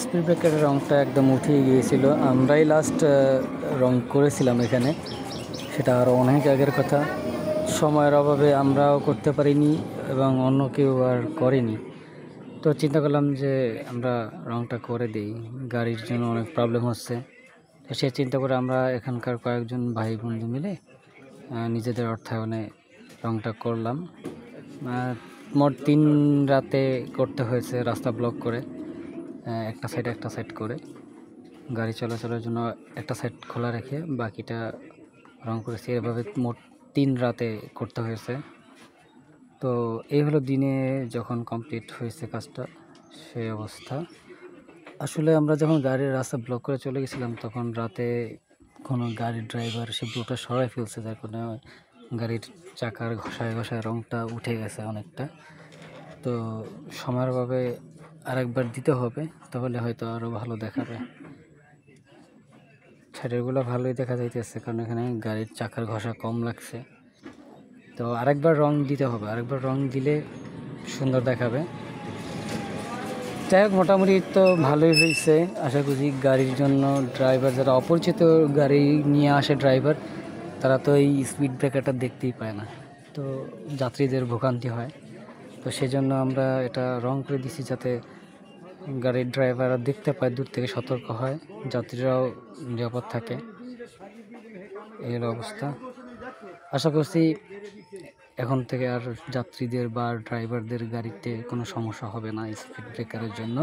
Speed ব্রেকারের রঙটা একদম উঠে গিয়েছিল। আমরাই লাস্ট রং করেছিলাম এখানে, সেটা আরও অনেক আগের কথা। সময়ের অভাবে আমরাও করতে পারিনি এবং অন্য কেউ আর করেনি। তো চিন্তা করলাম যে আমরা রংটা করে দিই, গাড়ির জন্য অনেক প্রবলেম হচ্ছে। তো সে চিন্তা করে আমরা এখানকার কয়েকজন ভাই বন্ধু মিলে নিজেদের অর্থায়নে রংটা করলাম। মোট 3 রাতে করতে হয়েছে, রাস্তা ব্লক করে, একটা সাইড করে গাড়ি চলাচলের জন্য একটা সাইড খোলা রেখে বাকিটা রং করেছি। এভাবে মোট 3 রাতে করতে হয়েছে। তো এই হলো দিনে যখন কমপ্লিট হয়েছে কাজটা, সেই অবস্থা। আসলে আমরা যখন গাড়ির রাস্তা ব্লক করে চলে গেছিলাম তখন রাতে কোনো গাড়ির ড্রাইভার সে ব্লকটা সরাই ফেলছে, যার কারণে গাড়ির চাকার ঘষায় ঘষায় রংটা উঠে গেছে অনেকটা। তো সময়ের অভাবে আরেকবার দিতে হবে, তাহলে হয়তো আরও ভালো দেখাবে। সাইডেরগুলো ভালোই দেখা যাইতেছে, কারণ এখানে গাড়ির চাকার ঘষা কম লাগছে। তো আরেকবার রং দিতে হবে, আরেকবার রং দিলে সুন্দর দেখাবে। যাই হোক, মোটামুটি তো ভালোই হয়েছে। আশা করি গাড়ির জন্য ড্রাইভার, যারা অপরিচিত গাড়ি নিয়ে আসে ড্রাইভার, তারা তো এই স্পিড ব্রেকারটা দেখতেই পায় না, তো যাত্রীদের ভোগান্তি হয়। তো সেজন্য আমরা এটা রং করে দিছি যাতে গাড়ির ড্রাইভাররা দেখতে পায়, দূর থেকে সতর্ক হয়, যাত্রীরাও নিরাপদ থাকে। এই হলো অবস্থা। আশা করছি এখন থেকে আর যাত্রীদের বা ড্রাইভারদের গাড়িতে কোনো সমস্যা হবে না স্পিড ব্রেকারের জন্য।